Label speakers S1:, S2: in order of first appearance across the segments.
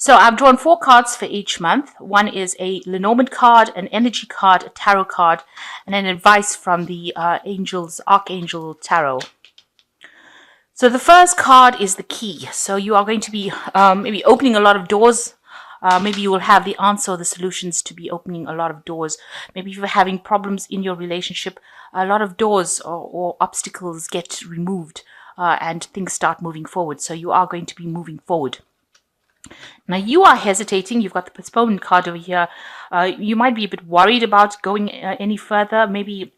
S1: So I've drawn 4 cards for each month. One is a Lenormand card, an energy card, a tarot card, and an advice from the Archangel Tarot. So the first card is the key. So you are going to be maybe opening a lot of doors. Maybe you will have the answer or the solutions to be opening a lot of doors. Maybe if you're having problems in your relationship, a lot of doors or obstacles get removed and things start moving forward. So you are going to be moving forward. Now you are hesitating. You've got the postponement card over here. You might be a bit worried about going any further. Maybe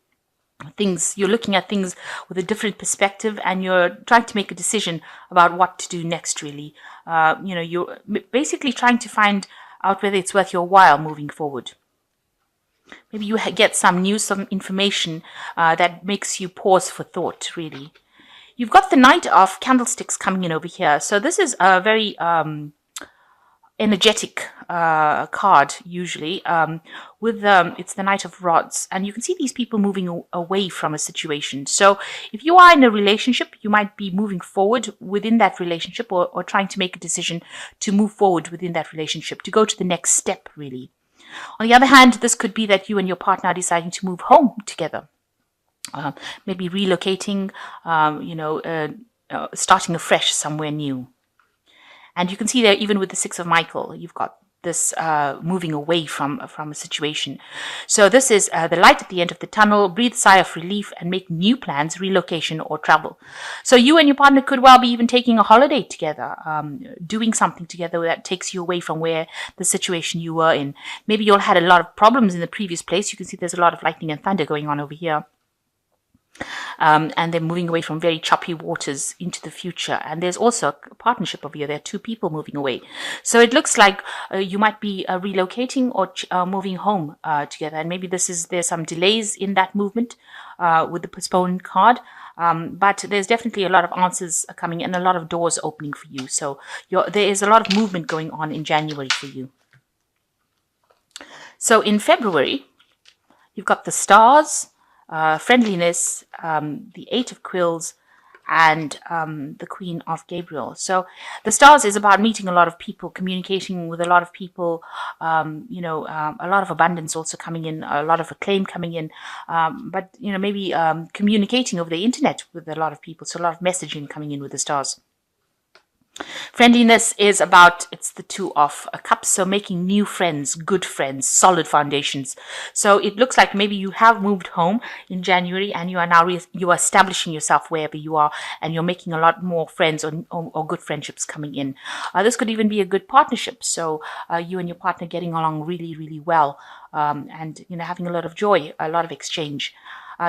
S1: you're looking at things with a different perspective and you're trying to make a decision about what to do next, really. You're basically trying to find out whether it's worth your while moving forward. Maybe you get some news, some information that makes you pause for thought, really. You've got the Knight of Candlesticks coming in over here. So this is a very energetic card, usually. It's the Knight of Rods, and you can see these people moving away from a situation. So if you are in a relationship, you might be moving forward within that relationship, or trying to make a decision to move forward within that relationship, to go to the next step, really. On the other hand, this could be that you and your partner are deciding to move home together. Maybe relocating, starting afresh somewhere new. And you can see there, even with the Six of Michael, you've got this moving away from a situation. So this is the light at the end of the tunnel. Breathe a sigh of relief and make new plans, relocation or travel. So you and your partner could well be even taking a holiday together, doing something together that takes you away from where the situation you were in. Maybe you all had a lot of problems in the previous place. You can see there's a lot of lightning and thunder going on over here. And they're moving away from very choppy waters into the future. And there's also a partnership over here. There are 2 people moving away. So it looks like you might be relocating or moving home together. And maybe there's some delays in that movement with the postponed card. But there's definitely a lot of answers coming and a lot of doors opening for you. So there is a lot of movement going on in January for you. So in February, you've got the Stars, friendliness, the 8 of Quills, and the Queen of Gabriel. So the Stars is about meeting a lot of people, communicating with a lot of people, a lot of abundance also coming in, a lot of acclaim coming in, but maybe communicating over the internet with a lot of people. So a lot of messaging coming in with the Stars. Friendliness is it's the 2 of Cups, so making new friends, good friends, solid foundations. So it looks like maybe you have moved home in January and you are now you are establishing yourself wherever you are, and you're making a lot more friends or good friendships coming in. This could even be a good partnership, so you and your partner getting along really, really well, and having a lot of joy, a lot of exchange.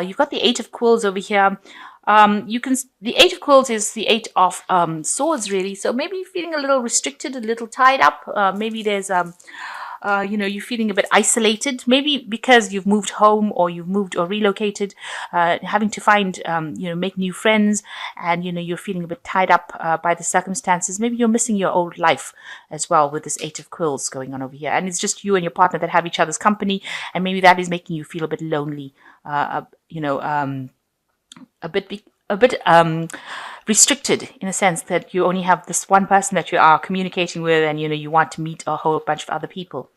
S1: You've got the 8 of Quills over here. The 8 of Quills is the 8 of Swords, really. So maybe you're feeling a little restricted, a little tied up. Maybe there's you're feeling a bit isolated, maybe because you've moved home or you've moved or relocated, having to find, make new friends, and, you're feeling a bit tied up by the circumstances. Maybe you're missing your old life as well with this 8 of Quills going on over here. And it's just you and your partner that have each other's company, and maybe that is making you feel a bit lonely, a bit restricted, in a sense that you only have this one person that you are communicating with, and you want to meet a whole bunch of other people.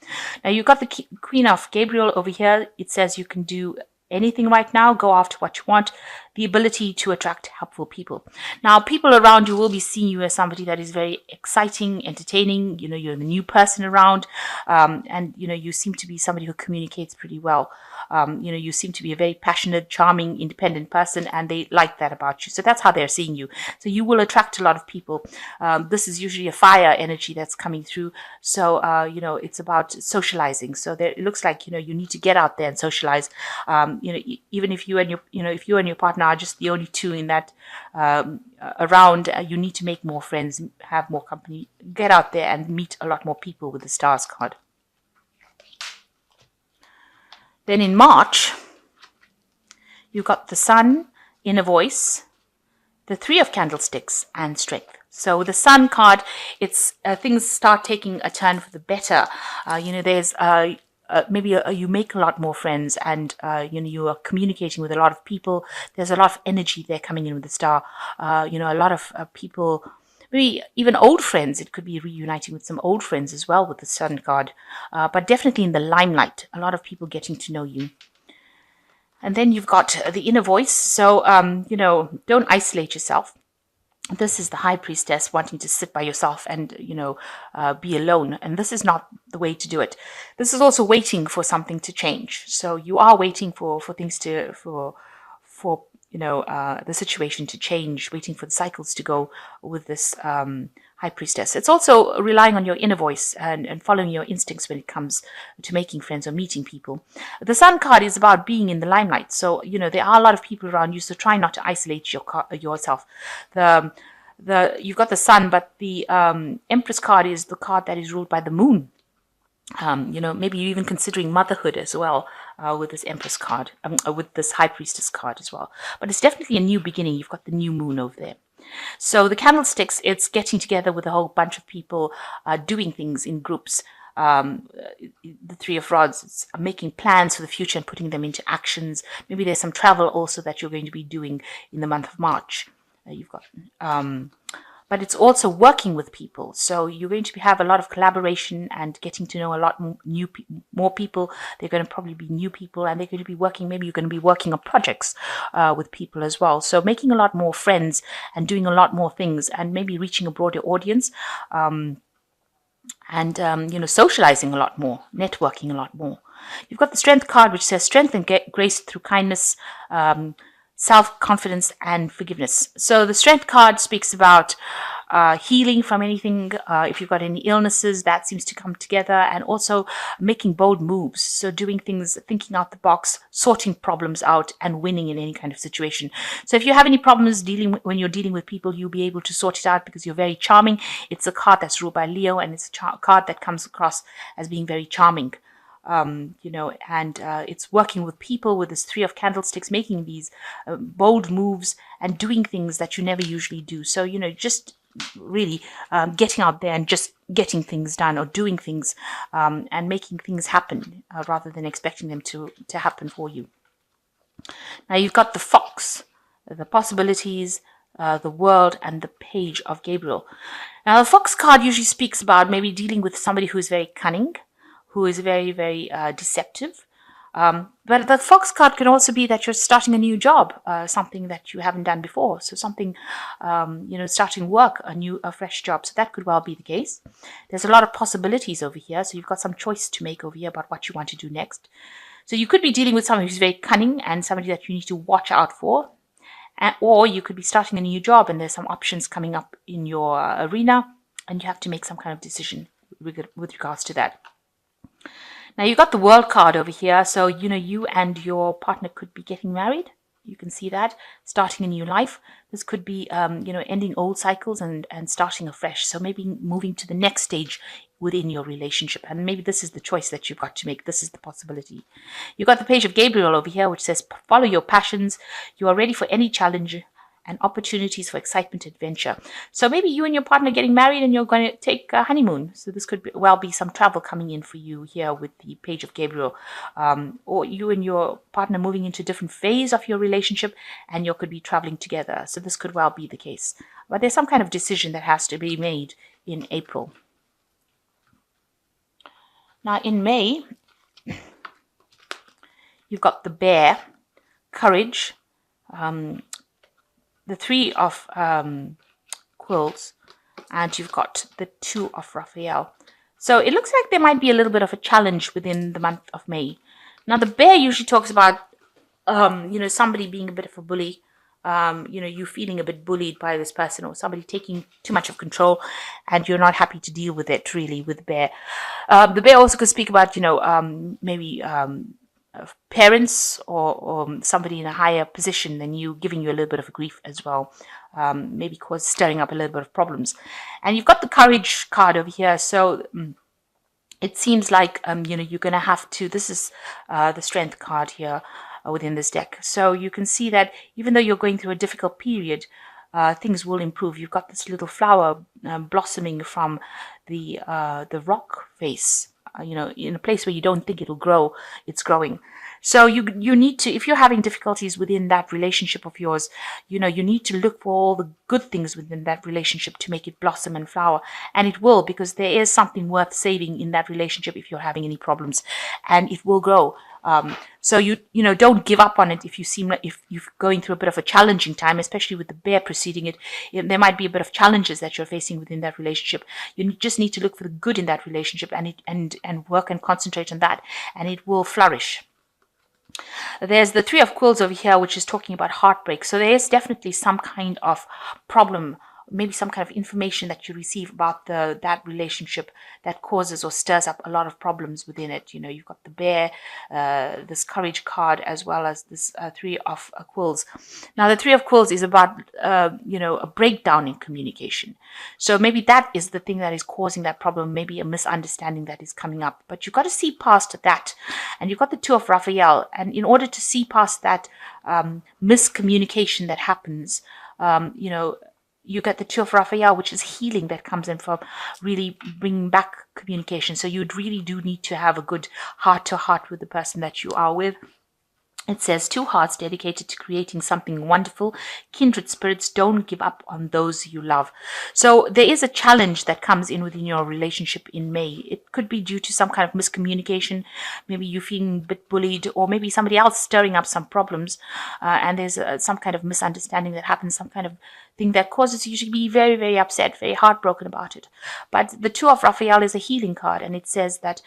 S1: Now you've got the Queen of Gabriel over here. It says you can do anything right now, go after what you want, the ability to attract helpful people. Now people around you will be seeing you as somebody that is very exciting, entertaining, you're the new person around, and you seem to be somebody who communicates pretty well. You seem to be a very passionate, charming, independent person, and they like that about you. So that's how they're seeing you. So you will attract a lot of people. This is usually a fire energy that's coming through. So, it's about socializing. So it looks like, you need to get out there and socialize. Even if you and your partner are just the only 2 in that around, you need to make more friends, have more company, get out there and meet a lot more people with the Stars card. Then in March, you've got the Sun, Inner Voice, the 3 of Candlesticks, and Strength. So the Sun card, it's things start taking a turn for the better. There's maybe you make a lot more friends, and you are communicating with a lot of people. There's a lot of energy there coming in with the Star. A lot of people. maybe even old friends. It could be reuniting with some old friends as well with the Sun card, but definitely in the limelight. A lot of people getting to know you. And then you've got the inner voice. So, don't isolate yourself. This is the high priestess wanting to sit by yourself and, be alone. And this is not the way to do it. This is also waiting for something to change. So you are waiting for things for the situation to change, waiting for the cycles to go with this high priestess. It's also relying on your inner voice and following your instincts when it comes to making friends or meeting people. The Sun card is about being in the limelight. So, there are a lot of people around you, so try not to isolate yourself. You've got the Sun, but the Empress card is the card that is ruled by the moon. Maybe you're even considering motherhood as well with this Empress card, with this High Priestess card as well. But it's definitely a new beginning. You've got the new moon over there. So the candlesticks, it's getting together with a whole bunch of people, doing things in groups. The Three of Rods, it's making plans for the future and putting them into actions. Maybe there's some travel also that you're going to be doing in the month of March. But it's also working with people. So you're going to have a lot of collaboration and getting to know a lot more people. They're going to probably be new people, and they're going to be working, maybe you're going to be working on projects with people as well. So making a lot more friends and doing a lot more things and maybe reaching a broader audience. Socializing a lot more, networking a lot more. You've got the Strength card, which says strength and grace through kindness, self-confidence and forgiveness. So the Strength card speaks about healing from anything. If you've got any illnesses, that seems to come together, and also making bold moves. So doing things, thinking out the box, sorting problems out and winning in any kind of situation. So if you have any problems when you're dealing with people, you'll be able to sort it out because you're very charming. It's a card that's ruled by Leo, and it's a card that comes across as being very charming. It's working with people with this Three of Candlesticks, making these bold moves and doing things that you never usually do. So, just really getting out there and just getting things done or doing things and making things happen rather than expecting them to happen for you. Now you've got the Fox, the possibilities, the world, and the Page of Gabriel. Now the Fox card usually speaks about maybe dealing with somebody who is very cunning, who is very, very deceptive. But the Fox card can also be that you're starting a new job, something that you haven't done before. So something, starting work, a fresh job. So that could well be the case. There's a lot of possibilities over here. So you've got some choice to make over here about what you want to do next. So you could be dealing with somebody who's very cunning and somebody that you need to watch out for. Or you could be starting a new job and there's some options coming up in your arena and you have to make some kind of decision with regards to that. Now you've got the World card over here. So, you and your partner could be getting married. You can see that. Starting a new life. This could be, ending old cycles and starting afresh. So maybe moving to the next stage within your relationship. And maybe this is the choice that you've got to make. This is the possibility. You've got the Page of Gabriel over here, which says, follow your passions. You are ready for any challenge and opportunities for excitement, adventure. So maybe you and your partner getting married and you're going to take a honeymoon. So this could well be some travel coming in for you here with the Page of Gabriel. Or you and your partner moving into a different phase of your relationship and you could be traveling together. So this could well be the case. But there's some kind of decision that has to be made in April. Now in May, you've got the Bear, Courage, the Three of Quills, and you've got the Two of Raphael. So it looks like there might be a little bit of a challenge within the month of May. Now the Bear usually talks about, somebody being a bit of a bully, you feeling a bit bullied by this person or somebody taking too much of control and you're not happy to deal with it really with the Bear. The Bear also could speak about, maybe parents or somebody in a higher position than you giving you a little bit of a grief as well, maybe stirring up a little bit of problems. And you've got the Courage card over here, so it seems like you're going to have to, this is the Strength card here within this deck. So you can see that even though you're going through a difficult period, things will improve. You've got this little flower blossoming from the rock face in a place where you don't think it'll grow, it's growing. So you need to, if you're having difficulties within that relationship of yours, you need to look for all the good things within that relationship to make it blossom and flower. And it will, because there is something worth saving in that relationship if you're having any problems, and it will grow. So don't give up on it if if you're going through a bit of a challenging time, especially with the bear preceding it. There might be a bit of challenges that you're facing within that relationship. You just need to look for the good in that relationship, and work and concentrate on that, and it will flourish. There's the Three of Quills over here, which is talking about heartbreak. So there is definitely some kind of problem, maybe some kind of information that you receive about that relationship that causes or stirs up a lot of problems within it. You've got the bear, this courage card, as well as this Three of Quills. Now, the Three of Quills is about, a breakdown in communication. So maybe that is the thing that is causing that problem, maybe a misunderstanding that is coming up. But you've got to see past that. And you've got the Two of Raphael. And in order to see past that miscommunication that happens, you get the Two of Raphael, which is healing that comes in from really bringing back communication. So you really do need to have a good heart-to-heart with the person that you are with. It says, two hearts dedicated to creating something wonderful. Kindred spirits, don't give up on those you love. So there is a challenge that comes in within your relationship in May. It could be due to some kind of miscommunication. Maybe you feeling a bit bullied, or maybe somebody else stirring up some problems. And there's some kind of misunderstanding that happens, some kind of thing that causes you to be very, very upset, very heartbroken about it. But the Two of Raphael is a healing card, and it says that,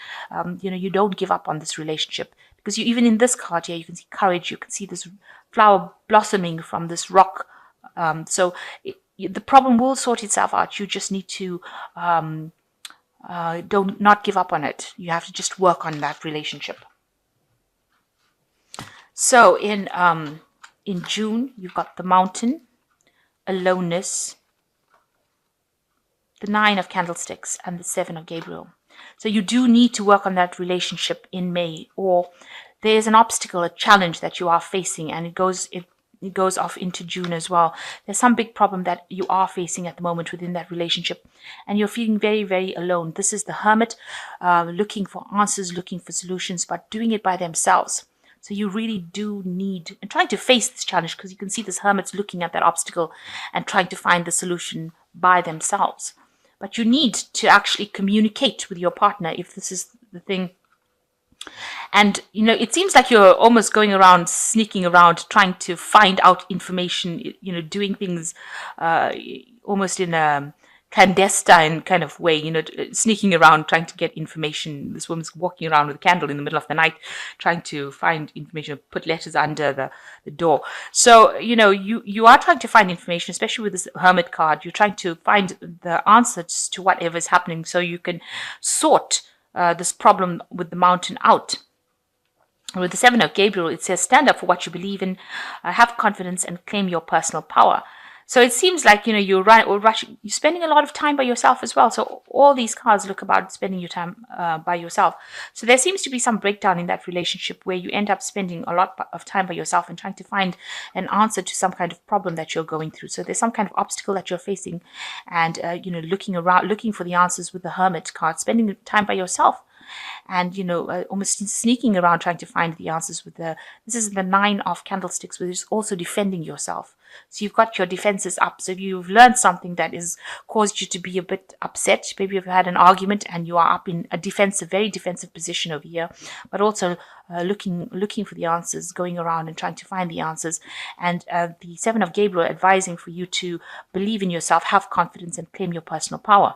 S1: you don't give up on this relationship. Because even in this card here, you can see courage, you can see this flower blossoming from this rock. So the problem will sort itself out. You just need to not give up on it. You have to just work on that relationship. So in June, you've got the Mountain, aloneness, the Nine of Candlesticks, and the Seven of Gabriel. So you do need to work on that relationship in May, or there is an obstacle, a challenge that you are facing, and it goes off into June as well. There's some big problem that you are facing at the moment within that relationship, and you're feeling very, very alone. This is the Hermit, looking for answers, looking for solutions, but doing it by themselves. So you really do need, and trying to face this challenge, because you can see this Hermit's looking at that obstacle and trying to find the solution by themselves. But you need to actually communicate with your partner if this is the thing. And, it seems like you're almost going around, sneaking around, trying to find out information, doing things almost in a clandestine kind of way, sneaking around, trying to get information. This woman's walking around with a candle in the middle of the night, trying to find information, put letters under the door. So, you are trying to find information, especially with this Hermit card. You're trying to find the answers to whatever is happening so you can sort this problem with the Mountain out. With the Seven of Gabriel, it says, stand up for what you believe in, have confidence, and claim your personal power. So it seems like, you're spending a lot of time by yourself as well. So all these cards look about spending your time by yourself. So there seems to be some breakdown in that relationship where you end up spending a lot of time by yourself and trying to find an answer to some kind of problem that you're going through. So there's some kind of obstacle that you're facing, and, looking around, looking for the answers with the Hermit card, spending time by yourself. And almost sneaking around trying to find the answers with this is the Nine of Candlesticks, which is also defending yourself. So you've got your defenses up. So if you've learned something that has caused you to be a bit upset, maybe you've had an argument and you are up in a very defensive position over here, but also looking for the answers, going around and trying to find the answers. And the Seven of Gabriel advising for you to believe in yourself, have confidence, and claim your personal power.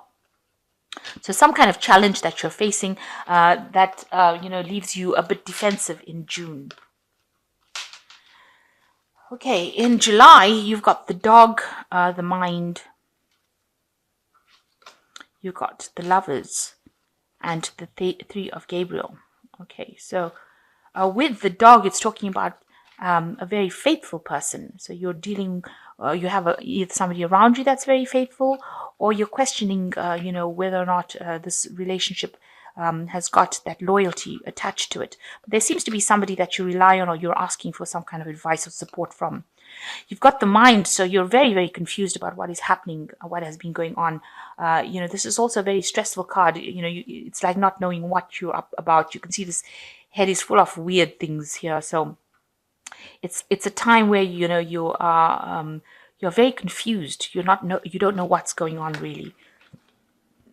S1: So some kind of challenge that you're facing that leaves you a bit defensive in June. Okay, in July, you've got the Dog, the Mind. You've got the Lovers and the Three of Gabriel. Okay, so with the Dog, it's talking about a very faithful person. So you're dealing, you have either somebody around you that's very faithful, or you're questioning, whether or not this relationship has got that loyalty attached to it. But there seems to be somebody that you rely on, or you're asking for some kind of advice or support from. You've got the mind, so you're very, very confused about what is happening, what has been going on. This is also a very stressful card. It's like not knowing what you're up about. You can see this head is full of weird things here. So it's a time where you're very confused. You don't know what's going on really.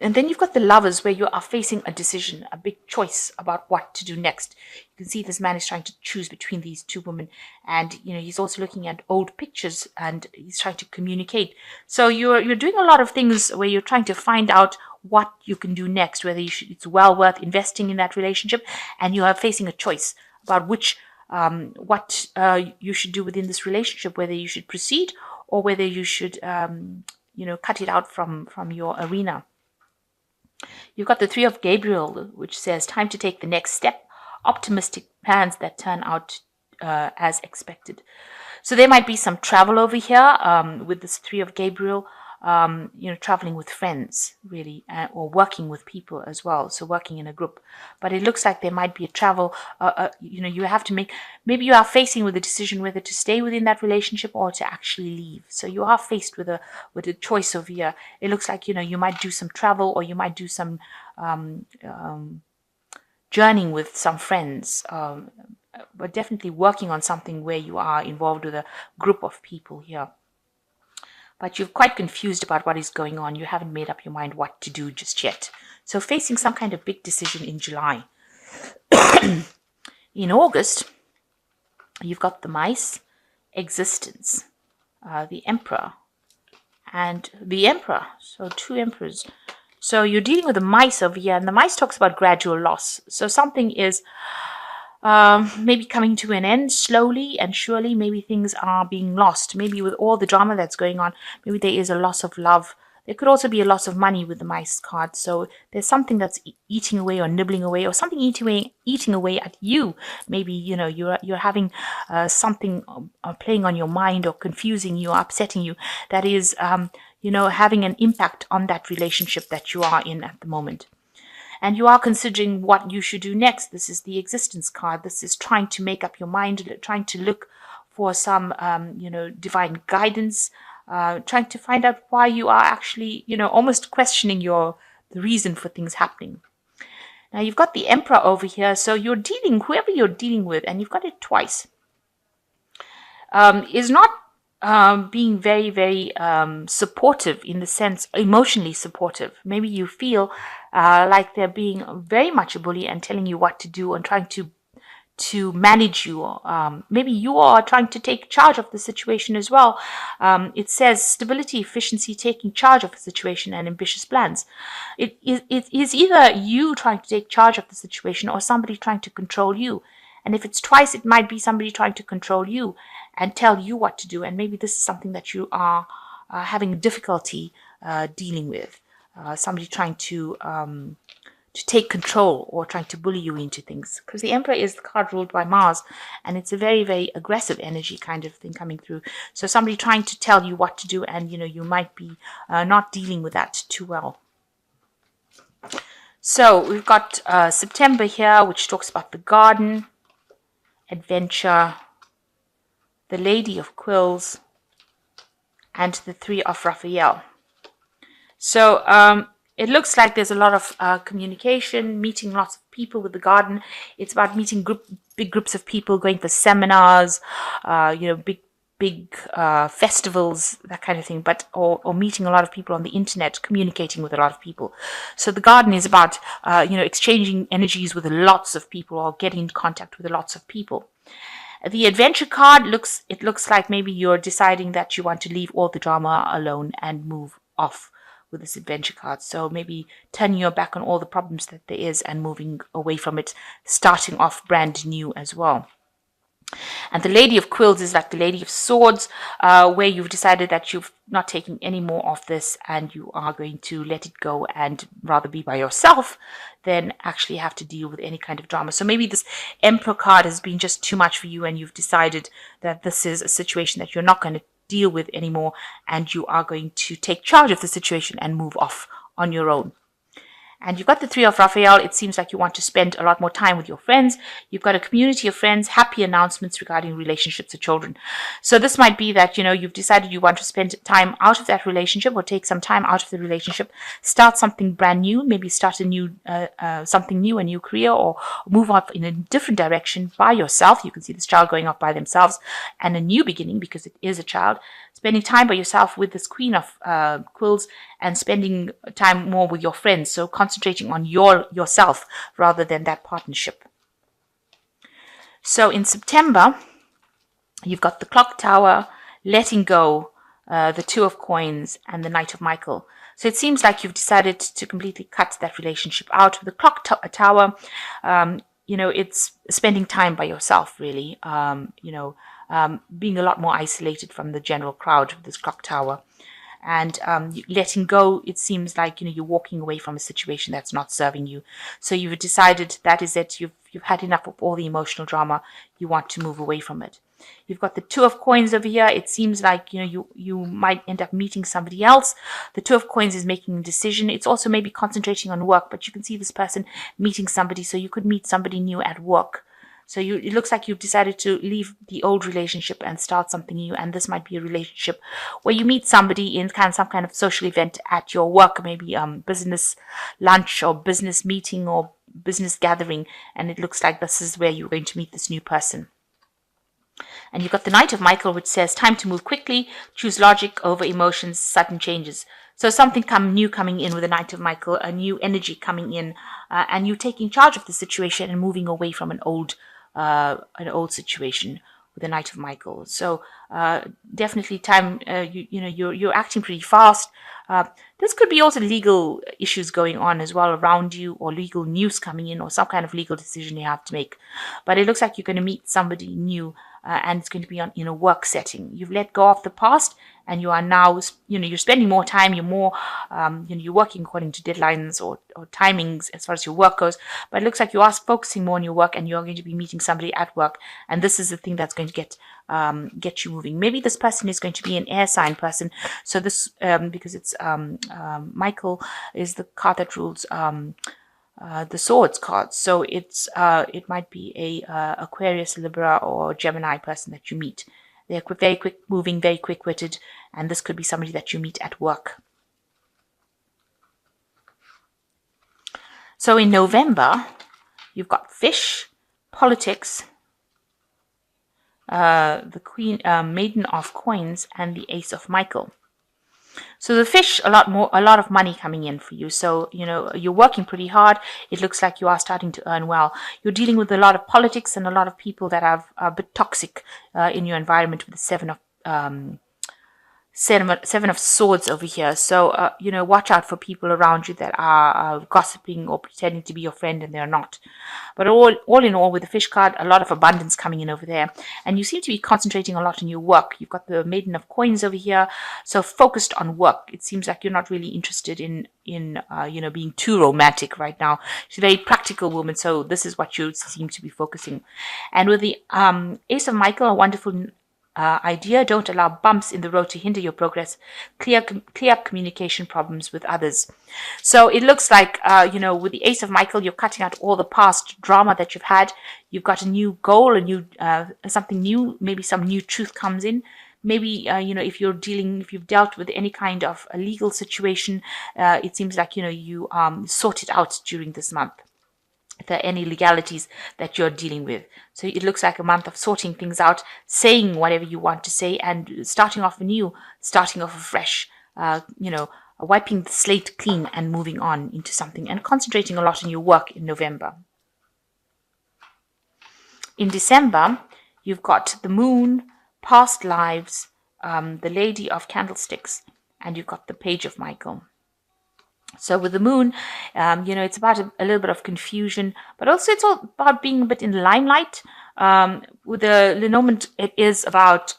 S1: And then you've got the Lovers, where you are facing a decision, a big choice about what to do next. You can see this man is trying to choose between these two women, and he's also looking at old pictures, and he's trying to communicate. So you're doing a lot of things where you're trying to find out what you can do next, whether it's well worth investing in that relationship, and you are facing a choice about what you should do within this relationship, whether you should proceed or whether you should cut it out from your arena. You've got the Three of Gabriel, which says time to take the next step, optimistic plans that turn out as expected. So there might be some travel over here with this Three of Gabriel, traveling with friends, really, or working with people as well. So working in a group. But it looks like there might be a travel, you have to maybe you are facing with a decision whether to stay within that relationship or to actually leave. So you are faced with a choice over here. It looks like, you might do some travel, or you might do some journeying with some friends, but definitely working on something where you are involved with a group of people here. But you're quite confused about what is going on. You haven't made up your mind what to do just yet. So facing some kind of big decision in July. In August, you've got the Mice, Existence, the Emperor, and the Emperor. So two Emperors. So you're dealing with the Mice over here, and the Mice talks about gradual loss. So something is maybe coming to an end slowly and surely. Maybe things are being lost. Maybe with all the drama that's going on, maybe there is a loss of love. There could also be a loss of money with the Mice card. So there's something that's eating away or nibbling away, or something eating away at you. Maybe you're having something playing on your mind, or confusing you, or upsetting you, that is having an impact on that relationship that you are in at the moment. And you are considering what you should do next. This is the Existence card. This is trying to make up your mind, trying to look for some, divine guidance, trying to find out why you are actually, almost questioning the reason for things happening. Now you've got the Emperor over here. So whoever you're dealing with, and you've got it twice, is not being very, very supportive, in the sense emotionally supportive. Maybe you feel like they're being very much a bully and telling you what to do and trying to manage you. Maybe you are trying to take charge of the situation as well. It says stability, efficiency, taking charge of the situation, and ambitious plans. It is either you trying to take charge of the situation or somebody trying to control you. And if it's twice, it might be somebody trying to control you and tell you what to do. And maybe this is something that you are having difficulty dealing with. Somebody trying to take control, or trying to bully you into things. Because the Emperor is the card ruled by Mars, and it's a very, very aggressive energy kind of thing coming through. So somebody trying to tell you what to do, and you might be not dealing with that too well. So we've got September here, which talks about the Garden, Adventure, the Lady of Quills, and the Three of Raphael. So it looks like there's a lot of communication, meeting lots of people with the Garden. It's about meeting big groups of people, going for seminars, big festivals, that kind of thing, or meeting a lot of people on the internet, communicating with a lot of people. So the Garden is about exchanging energies with lots of people, or getting in contact with lots of people. The Adventure card looks like maybe you're deciding that you want to leave all the drama alone and move off with this Adventure card. So maybe turning your back on all the problems that there is and moving away from it, starting off brand new as well. And the Lady of Quills is like the Lady of Swords, where you've decided that you've not taken any more of this and you are going to let it go and rather be by yourself than actually have to deal with any kind of drama. So maybe this Emperor card has been just too much for you, and you've decided that this is a situation that you're not going to deal with anymore, and you are going to take charge of the situation and move off on your own. And you've got the Three of Raphael. It seems like you want to spend a lot more time with your friends. You've got a community of friends, happy announcements regarding relationships or children. So this might be that, you've decided you want to spend time out of that relationship or take some time out of the relationship, start something brand new, maybe start a new, something new, a new career, or move off in a different direction by yourself. You can see this child going off by themselves and a new beginning because it is a child. Spending time by yourself with this Queen of Quills and spending time more with your friends. So concentrating on yourself rather than that partnership. So in September, you've got the Clock Tower, letting go, the Two of Coins, and the Knight of Michael. So it seems like you've decided to completely cut that relationship out. With the Clock Tower, it's spending time by yourself, really. Being a lot more isolated from the general crowd with this Clock Tower. And letting go, it seems like, you're walking away from a situation that's not serving you. So you've decided that is it. You've had enough of all the emotional drama. You want to move away from it. You've got the Two of Coins over here. It seems like, you might end up meeting somebody else. The Two of Coins is making a decision. It's also maybe concentrating on work, but you can see this person meeting somebody. So you could meet somebody new at work. So it looks like you've decided to leave the old relationship and start something new. And this might be a relationship where you meet somebody in some kind of social event at your work, maybe business lunch or business meeting or business gathering. And it looks like this is where you're going to meet this new person. And you've got the Knight of Michael, which says time to move quickly, choose logic over emotions, sudden changes. So something new coming in with the Knight of Michael, a new energy coming in, and you taking charge of the situation and moving away from an old situation with the Knight of Michael. So definitely time, you're acting pretty fast. This could be also legal issues going on as well around you, or legal news coming in, or some kind of legal decision you have to make. But it looks like you're going to meet somebody new, and it's going to be in a work setting. You've let go of the past, and you are now, you're spending more time. You're more, you're working according to deadlines or timings as far as your work goes. But it looks like you are focusing more on your work, and you're going to be meeting somebody at work. And this is the thing that's going to get you moving. Maybe this person is going to be an air sign person. So this, because it's Michael is the card that rules the Swords card. So it might be a Aquarius, Libra, or Gemini person that you meet. They're very quick moving, very quick-witted, and this could be somebody that you meet at work. So in November, you've got Fish, Politics, the Queen, Maiden of Coins, and the Ace of Michael. So the Fish, a lot of money coming in for you. So, you're working pretty hard. It looks like you are starting to earn well. You're dealing with a lot of politics and a lot of people that are a bit toxic in your environment with the Seven of Swords over here. So, watch out for people around you that are gossiping or pretending to be your friend and they're not. But all in all, with the Fish card, a lot of abundance coming in over there. And you seem to be concentrating a lot on your work. You've got the Maiden of Coins over here. So focused on work. It seems like you're not really interested in being too romantic right now. She's a very practical woman. So this is what you seem to be focusing. And with the Ace of Michael, a wonderful idea. Don't allow bumps in the road to hinder your progress. Clear up communication problems with others. So it looks like, with the Ace of Michael, you're cutting out all the past drama that you've had. You've got a new goal, something new, maybe some new truth comes in. Maybe, if you've dealt with any kind of a legal situation, it seems like, you sort it out during this month. If there are any legalities that you're dealing with. So it looks like a month of sorting things out, saying whatever you want to say, and starting off anew, starting off afresh, wiping the slate clean and moving on into something, and concentrating a lot on your work in November. In December, you've got the Moon, Past Lives, the Lady of Candlesticks, and you've got the Page of Michael. So with the Moon, it's about a little bit of confusion, but also it's all about being a bit in the limelight. With the Lenormand, it is about,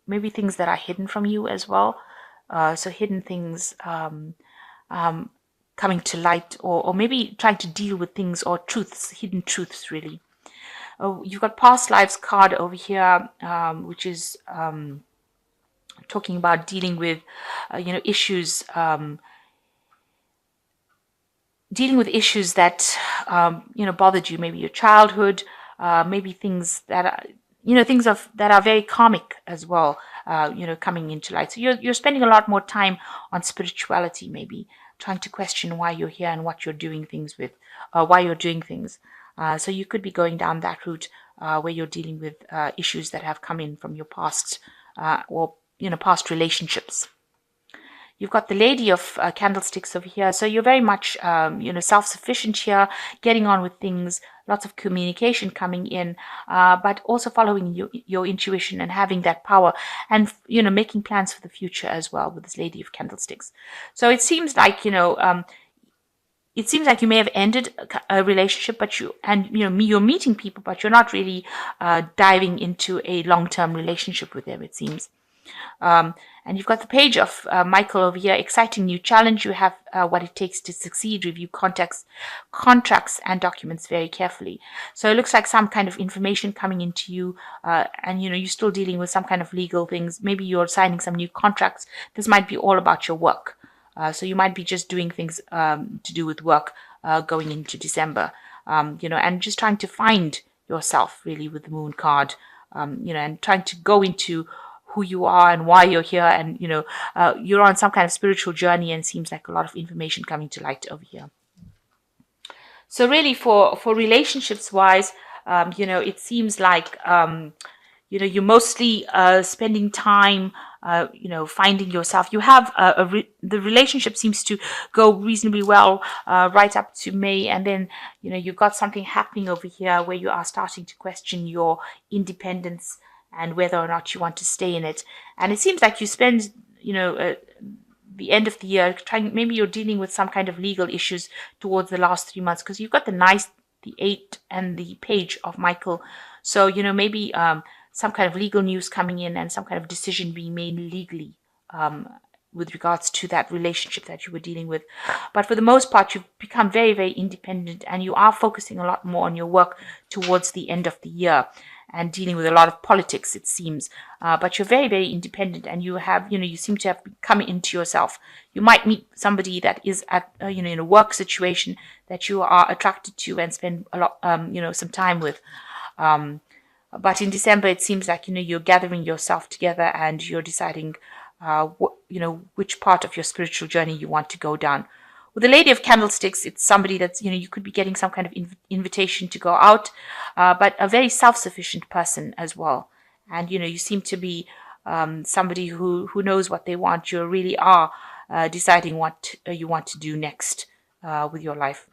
S1: maybe things that are hidden from you as well. So hidden things coming to light, or maybe trying to deal with things or truths, hidden truths, really. You've got Past Lives card over here, which is talking about dealing with, issues dealing with issues that bothered you, maybe your childhood, maybe things that are that are very karmic as well, coming into light. So you're spending a lot more time on spirituality, maybe trying to question why you're here and what you're doing things with, why you're doing things. So you could be going down that route, where you're dealing with issues that have come in from your past, or past relationships. You've got the Lady of Candlesticks over here. So you're very much, self-sufficient here, getting on with things, lots of communication coming in, but also following your intuition and having that power and, making plans for the future as well with this Lady of Candlesticks. So it seems like, you may have ended a relationship, but you're meeting people, but you're not really diving into a long-term relationship with them, it seems. And you've got the page of Michael over here. Exciting new challenge. You have what it takes to succeed. Review contracts and documents very carefully. So it looks like some kind of information coming into you, and you're still dealing with some kind of legal things. Maybe you're signing some new contracts. This might be all about your work. So you might be just doing things to do with work going into December, and just trying to find yourself really with the Moon card, and trying to go into who you are and why you're here, and you're on some kind of spiritual journey, and seems like a lot of information coming to light over here. So really, for relationships wise, it seems like you're mostly spending time, finding yourself. You have the relationship seems to go reasonably well right up to May, and then you've got something happening over here where you are starting to question your independence and whether or not you want to stay in it. And it seems like you spend, the end of the year trying, maybe you're dealing with some kind of legal issues towards the last 3 months, because you've got the 8 and the page of Michael. So, maybe some kind of legal news coming in and some kind of decision being made legally with regards to that relationship that you were dealing with. But for the most part, you've become very, very independent, and you are focusing a lot more on your work towards the end of the year, and dealing with a lot of politics, it seems. But you're very, very independent, and you have, you seem to have come into yourself. You might meet somebody that is at, in a work situation that you are attracted to and spend a lot, some time with. But in December, it seems like, you're gathering yourself together and you're deciding, which part of your spiritual journey you want to go down. With the Lady of Candlesticks, it's somebody that's, you could be getting some kind of invitation to go out, but a very self-sufficient person as well. And, you seem to be somebody who knows what they want. You really are deciding what you want to do next with your life.